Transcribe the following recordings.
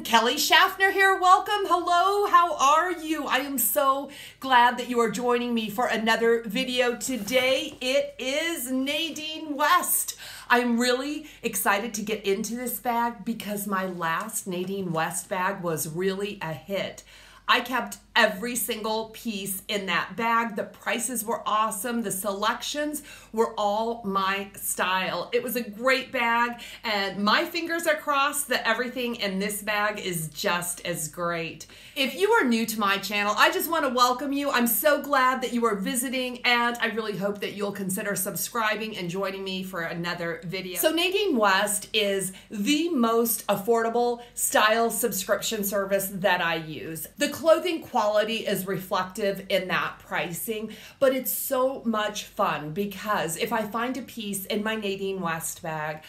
Kelly Shaffner here. Welcome. Hello. How are you? I am so glad that you are joining me for another video today. It is Nadine West. I'm really excited to get into this bag because my last Nadine West bag was really a hit. I kept every single piece in that bag. The prices were awesome. The selections were all my style. It was a great bag, and my fingers are crossed that everything in this bag is just as great. If you are new to my channel, I just want to welcome you. I'm so glad that you are visiting, and I really hope that you'll consider subscribing and joining me for another video. So Nadine West is the most affordable style subscription service that I use. The clothing quality is reflective in that pricing, but it's so much fun because if I find a piece in my Nadine West bag,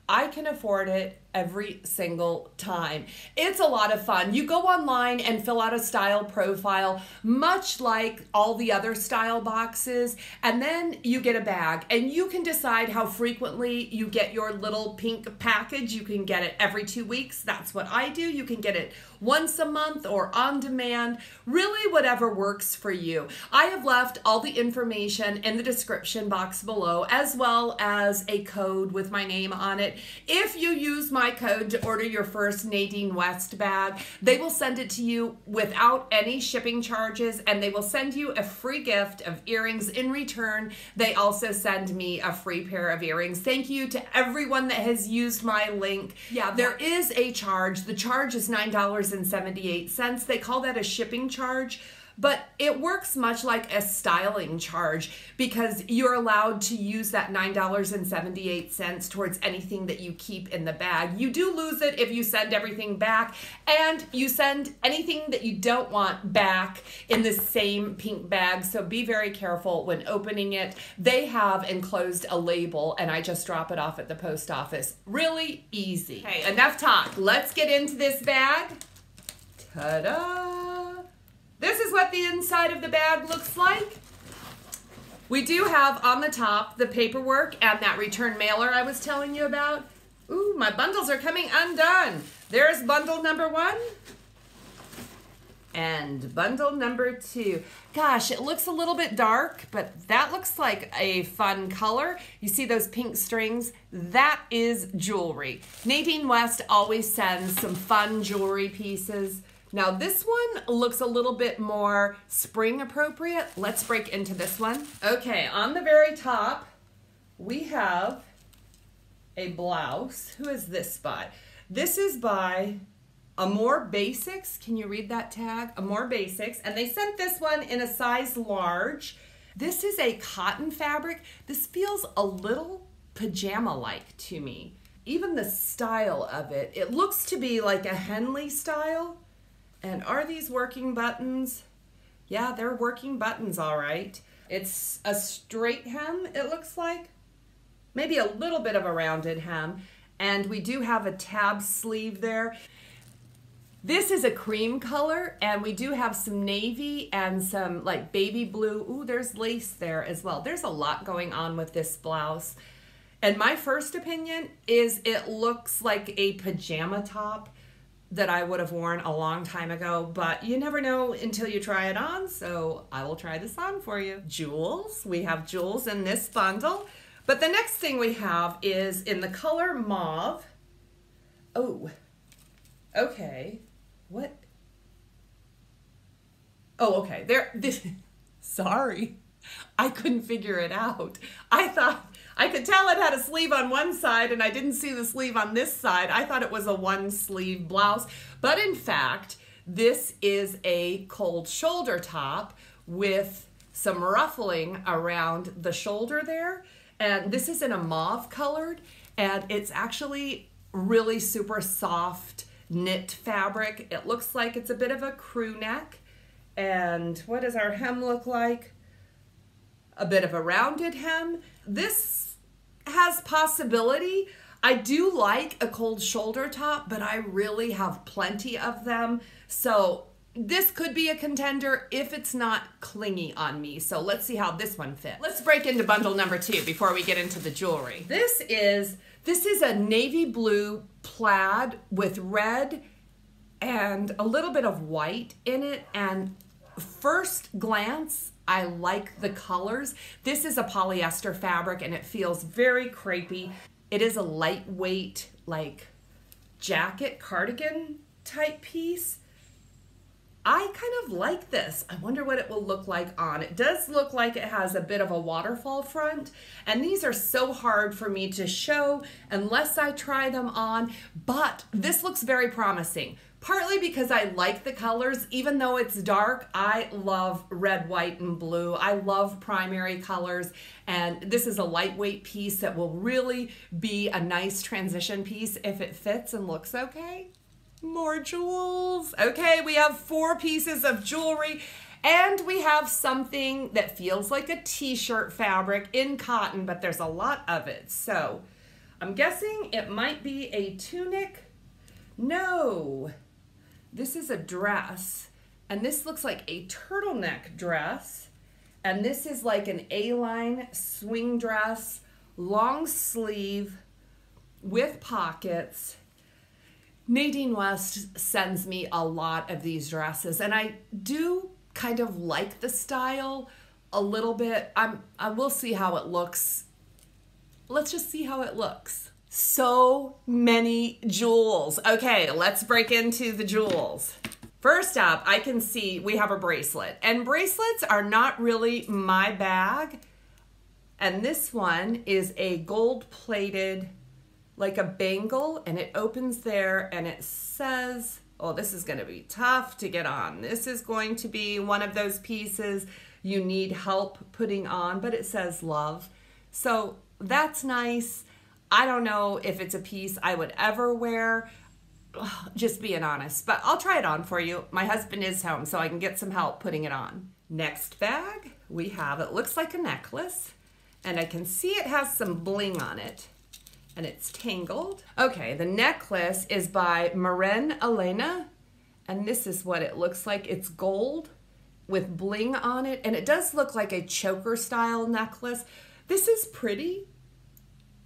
I can afford it every single time. It's a lot of fun. You go online and fill out a style profile, much like all the other style boxes, and then you get a bag, and you can decide how frequently you get your little pink package. You can get it every 2 weeks. That's what I do. You can get it once a month or on demand, really whatever works for you. I have left all the information in the description box below, as well as a code with my name on it. If you use my code to order your first Nadine West bag, they will send it to you without any shipping charges, and they will send you a free gift of earrings in return. They also send me a free pair of earrings. Thank you to everyone that has used my link. Yeah, there is a charge. The charge is $9.78. They call that a shipping charge, but it works much like a styling charge because you're allowed to use that $9.78 towards anything that you keep in the bag. You do lose it if you send everything back, and you send anything that you don't want back in the same pink bag, so be very careful when opening it. They have enclosed a label, and I just drop it off at the post office. Really easy. Okay, enough talk. Let's get into this bag. Ta-da! This is what the inside of the bag looks like. We do have on the top the paperwork and that return mailer I was telling you about. Ooh, my bundles are coming undone. There's bundle number 1 and bundle number 2. Gosh, it looks a little bit dark, but that looks like a fun color. You see those pink strings? That is jewelry. Nadine West always sends some fun jewelry pieces. Now this one looks a little bit more spring appropriate. Let's break into this one. Okay, on the very top, we have a blouse. Who is this by? This is by Amore Basics. Can you read that tag? Amore Basics. And they sent this one in a size large. This is a cotton fabric. This feels a little pajama-like to me. Even the style of it, it looks to be like a Henley style. And are these working buttons? Yeah, they're working buttons, all right. It's a straight hem, it looks like. Maybe a little bit of a rounded hem. And we do have a tab sleeve there. This is a cream color, and we do have some navy and some like baby blue. Ooh, there's lace there as well. There's a lot going on with this blouse. And my first opinion is it looks like a pajama top that I would have worn a long time ago, but you never know until you try it on, so I will try this on for you. Jewels, we have jewels in this bundle, but the next thing we have is in the color mauve. Oh, okay, what? Oh, okay, sorry, I couldn't figure it out. I could tell it had a sleeve on one side, and I didn't see the sleeve on this side. I thought it was a one-sleeve blouse, but in fact, this is a cold shoulder top with some ruffling around the shoulder there, and this is in a mauve colored, and it's actually really super soft knit fabric. It looks like it's a bit of a crew neck, and what does our hem look like? A bit of a rounded hem. This has possibility. I do like a cold shoulder top, but I really have plenty of them. So this could be a contender if it's not clingy on me. So let's see how this one fits. Let's break into bundle number 2 before we get into the jewelry. This is a navy blue plaid with red and a little bit of white in it. And first glance, I like the colors. This is a polyester fabric and it feels very crepey. It is a lightweight, like jacket cardigan type piece. I kind of like this. I wonder what it will look like on. It does look like it has a bit of a waterfall front, and these are so hard for me to show unless I try them on, but this looks very promising. Partly because I like the colors, even though it's dark. I love red, white, and blue. I love primary colors, and this is a lightweight piece that will really be a nice transition piece if it fits and looks okay. More jewels. Okay, we have 4 pieces of jewelry, and we have something that feels like a t-shirt fabric in cotton, but there's a lot of it. So I'm guessing it might be a tunic. No, this is a dress, and this looks like a turtleneck dress, and this is like an A-line swing dress, long sleeve with pockets. Nadine West sends me a lot of these dresses, and I do kind of like the style a little bit. I will see how it looks. Let's just see how it looks. So many jewels. Okay, let's break into the jewels. First up, I can see we have a bracelet, and bracelets are not really my bag. And this one is a gold-plated, like a bangle, and it opens there and it says, oh, this is going to be tough to get on. This is going to be one of those pieces you need help putting on, but it says love. So that's nice. I don't know if it's a piece I would ever wear, just being honest, but I'll try it on for you. My husband is home, so I can get some help putting it on. Next bag we have, it looks like a necklace, and I can see it has some bling on it. And it's tangled. Okay, the necklace is by Maren Elena, and this is what it looks like. It's gold with bling on it, and it does look like a choker style necklace. This is pretty.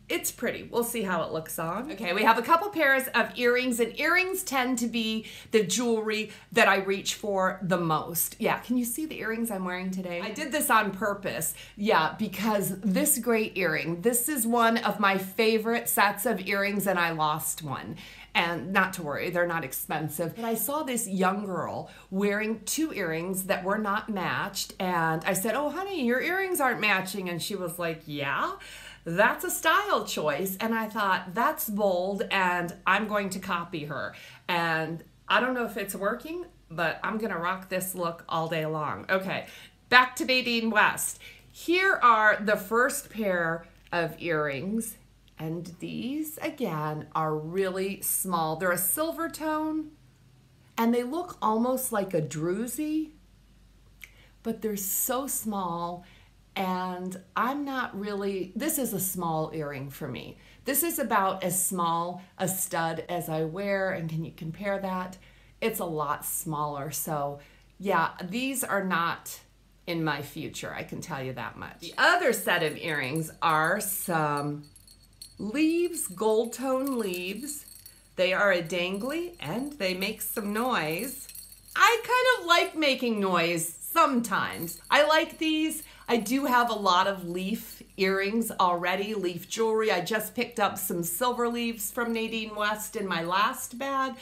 It's pretty. We'll see how it looks on. Okay, we have a couple pairs of earrings, and earrings tend to be the jewelry that I reach for the most. Yeah, can you see the earrings I'm wearing today? I did this on purpose, yeah, because this great earring, this is one of my favorite sets of earrings, and I lost one. And not to worry, they're not expensive. But I saw this young girl wearing 2 earrings that were not matched, and I said, oh, honey, your earrings aren't matching. And she was like, yeah. That's a style choice, and I thought that's bold, and I'm going to copy her. And I don't know if it's working, but I'm gonna rock this look all day long. Okay, back to Nadine West. Here are the first pair of earrings, and these again are really small. They're a silver tone, and they look almost like a druzy, but they're so small. And I'm not really, this is a small earring for me. This is about as small a stud as I wear, and can you compare that? It's a lot smaller. So yeah, these are not in my future, I can tell you that much. The other set of earrings are some leaves, gold tone leaves. They are a dangly and they make some noise. I kind of like making noise sometimes. I like these. I do have a lot of leaf earrings already, leaf jewelry. I just picked up some silver leaves from Nadine West in my last bag,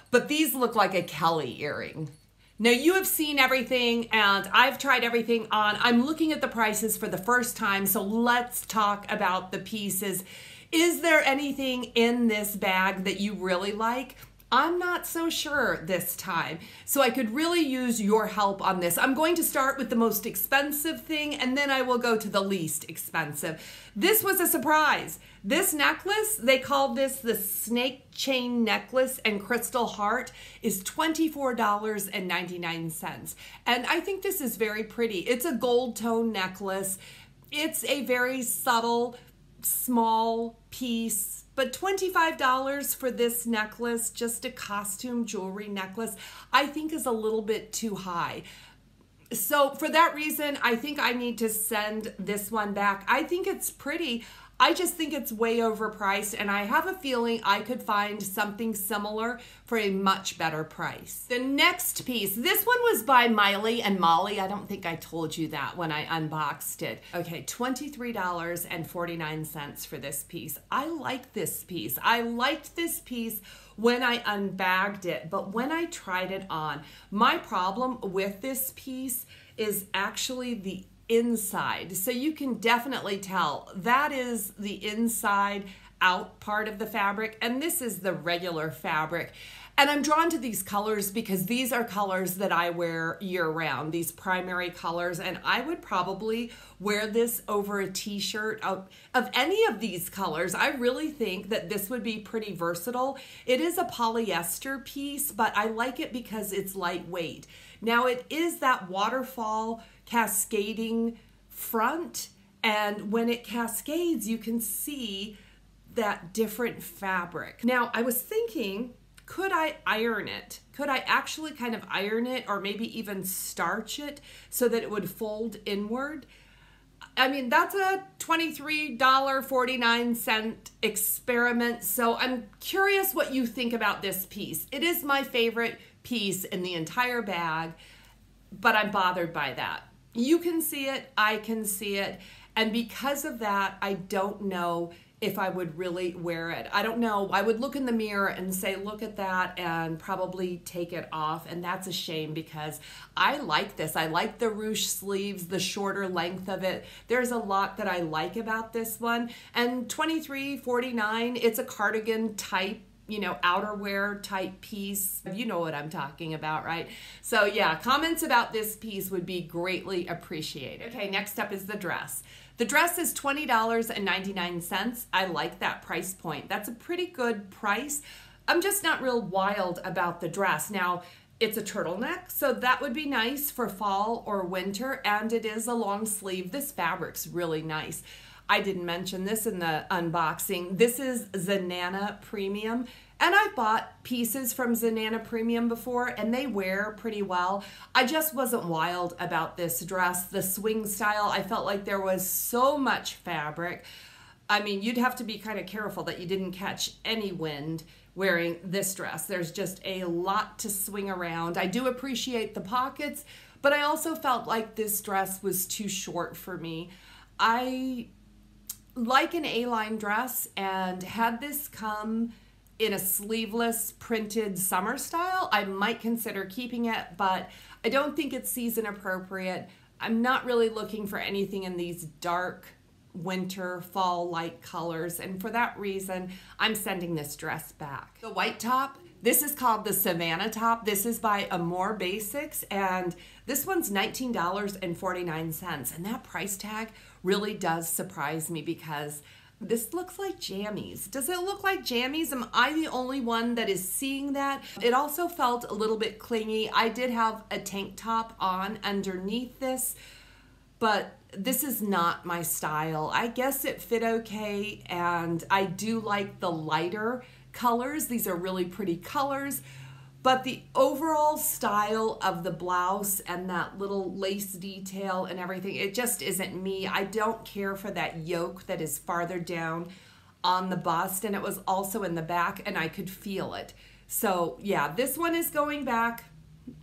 but these look like a Kelly earring. Now you have seen everything and I've tried everything on. I'm looking at the prices for the first time, so let's talk about the pieces. Is there anything in this bag that you really like? I'm not so sure this time, so I could really use your help on this. I'm going to start with the most expensive thing, and then I will go to the least expensive. This was a surprise. This necklace, they called this the snake chain necklace and crystal heart, is $24.99. And I think this is very pretty. It's a gold tone necklace. It's a very subtle, small piece. But $25 for this necklace, just a costume jewelry necklace, I think is a little bit too high. So for that reason, I think I need to send this one back. I think it's pretty. I just think it's way overpriced, and I have a feeling I could find something similar for a much better price. The next piece, this one was by Miley and Molly. I don't think I told you that when I unboxed it. Okay, $23.49 for this piece. I like this piece. I liked this piece when I unbagged it, but when I tried it on, my problem with this piece is actually the inside. So you can definitely tell that is the inside out part of the fabric, and this is the regular fabric. And I'm drawn to these colors because these are colors that I wear year-round, these primary colors, and I would probably wear this over a t-shirt of any of these colors. I really think that this would be pretty versatile. It is a polyester piece, but I like it because it's lightweight. Now it is that waterfall cascading front, and when it cascades, you can see that different fabric. Now I was thinking, could I iron it? Could I actually kind of iron it, or maybe even starch it so that it would fold inward? I mean, that's a $23.49 experiment, so I'm curious what you think about this piece. It is my favorite piece in the entire bag, but I'm bothered by that. You can see it, I can see it, and because of that, I don't know if I would really wear it. I don't know. I would look in the mirror and say, look at that, and probably take it off, and that's a shame because I like this. I like the ruche sleeves, the shorter length of it. There's a lot that I like about this one, and $23.49, it's a cardigan type, you know, outerwear type piece. You know what I'm talking about, right? So yeah, comments about this piece would be greatly appreciated. Okay, next up is the dress. The dress is $20.99. I like that price point. That's a pretty good price. I'm just not real wild about the dress. Now, it's a turtleneck, so that would be nice for fall or winter, and it is a long sleeve. This fabric's really nice. I didn't mention this in the unboxing. This is Zanana Premium, and I've bought pieces from Zanana Premium before, and they wear pretty well. I just wasn't wild about this dress. The swing style, I felt like there was so much fabric. I mean, you'd have to be kind of careful that you didn't catch any wind wearing this dress. There's just a lot to swing around. I do appreciate the pockets, but I also felt like this dress was too short for me. I like an A-line dress, and had this come in a sleeveless printed summer style, I might consider keeping it, but I don't think it's season appropriate. I'm not really looking for anything in these dark winter fall light colors, and for that reason I'm sending this dress back. The white top, this is called the Savannah top. This is by Amore Basics, and this one's $19.49, and that price tag really does surprise me because this looks like jammies. Does it look like jammies? Am I the only one that is seeing that? It also felt a little bit clingy. I did have a tank top on underneath this, but this is not my style. I guess it fit okay, and I do like the lighter colors. These are really pretty colors, but the overall style of the blouse and that little lace detail and everything, it just isn't me. I don't care for that yoke that is farther down on the bust, and it was also in the back, and I could feel it. So yeah, this one is going back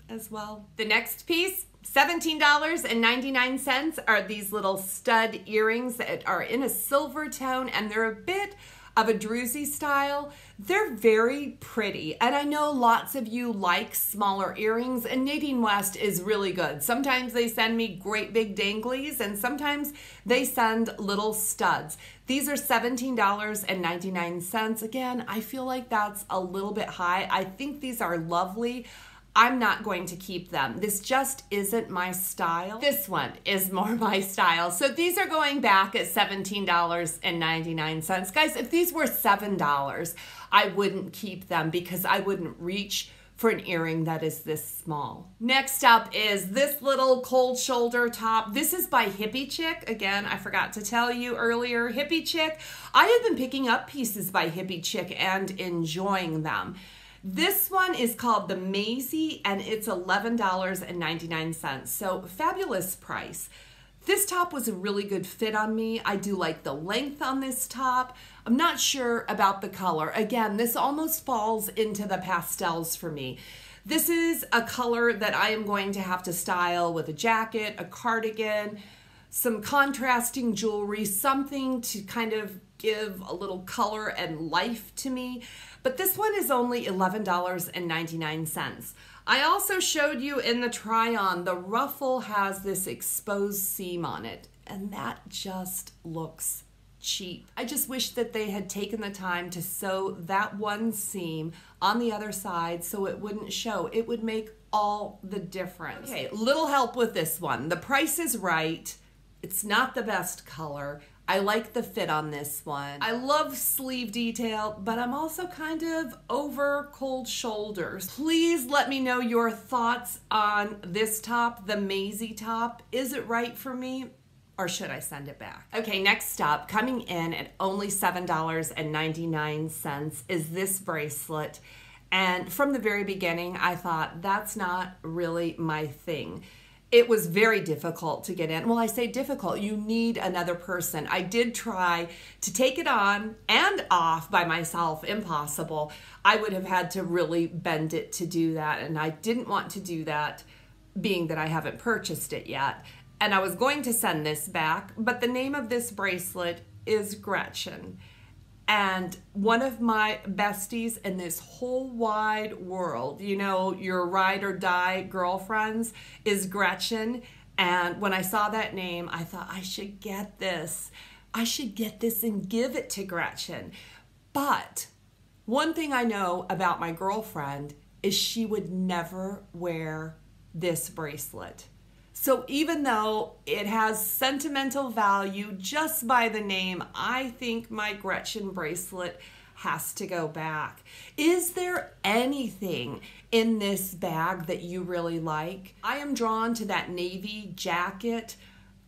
as well. The next piece, $17.99, are these little stud earrings that are in a silver tone, and they're a bit of a druzy style. They're very pretty, and I know lots of you like smaller earrings, and Nadine West is really good. Sometimes they send me great big danglies, and sometimes they send little studs. These are $17.99. Again, I feel like that's a little bit high. I think these are lovely. I'm not going to keep them. This just isn't my style. This one is more my style. So these are going back at $17.99. Guys, if these were $7, I wouldn't keep them because I wouldn't reach for an earring that is this small. Next up is this little cold shoulder top. This is by Hippie Chick. Again, I forgot to tell you earlier, Hippie Chick. I have been picking up pieces by Hippie Chick and enjoying them. This one is called the Maisie, and it's $11.99, so fabulous price. This top was a really good fit on me. I do like the length on this top. I'm not sure about the color. Again, this almost falls into the pastels for me. This is a color that I am going to have to style with a jacket, a cardigan, some contrasting jewelry, something to kind of give a little color and life to me. But this one is only $11.99. I also showed you in the try-on, the ruffle has this exposed seam on it, and that just looks cheap. I just wish that they had taken the time to sew that one seam on the other side so it wouldn't show. It would make all the difference. Okay, little help with this one. The price is right. It's not the best color. I like the fit on this one. I love sleeve detail, but I'm also kind of over cold shoulders. Please let me know your thoughts on this top, the Maisie top. Is it right for me, or should I send it back? Okay, next up, coming in at only $7.99 is this bracelet. And from the very beginning, I thought that's not really my thing. It was very difficult to get in. Well, I say difficult, you need another person. I did try to take it on and off by myself, impossible. I would have had to really bend it to do that, and I didn't want to do that, being that I haven't purchased it yet. And I was going to send this back, but the name of this bracelet is Gretchen. And one of my besties in this whole wide world, you know, your ride or die girlfriends, is Gretchen. And when I saw that name, I thought I should get this. I should get this and give it to Gretchen. But one thing I know about my girlfriend is she would never wear this bracelet. So even though it has sentimental value just by the name, I think my Gretchen bracelet has to go back. Is there anything in this bag that you really like? I am drawn to that navy jacket.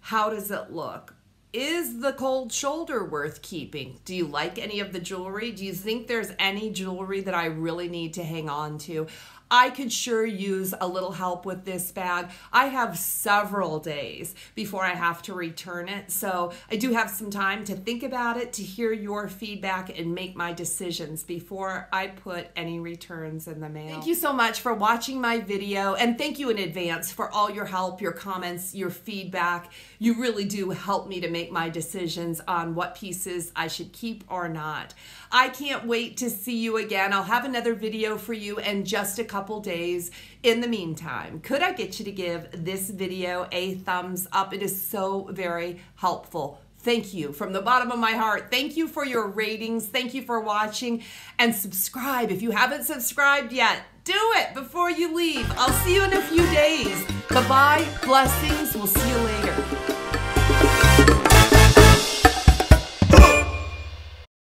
How does it look? Is the cold shoulder worth keeping? Do you like any of the jewelry? Do you think there's any jewelry that I really need to hang on to? I could sure use a little help with this bag. I have several days before I have to return it, so I do have some time to think about it, to hear your feedback and make my decisions before I put any returns in the mail. Thank you so much for watching my video, and thank you in advance for all your help, your comments, your feedback. You really do help me to make my decisions on what pieces I should keep or not. I can't wait to see you again. I'll have another video for you in just a couple days. In the meantime, could I get you to give this video a thumbs up? It is so very helpful. Thank you from the bottom of my heart. Thank you for your ratings. Thank you for watching, and subscribe. If you haven't subscribed yet, do it before you leave. I'll see you in a few days. Bye-bye. Blessings. We'll see you later.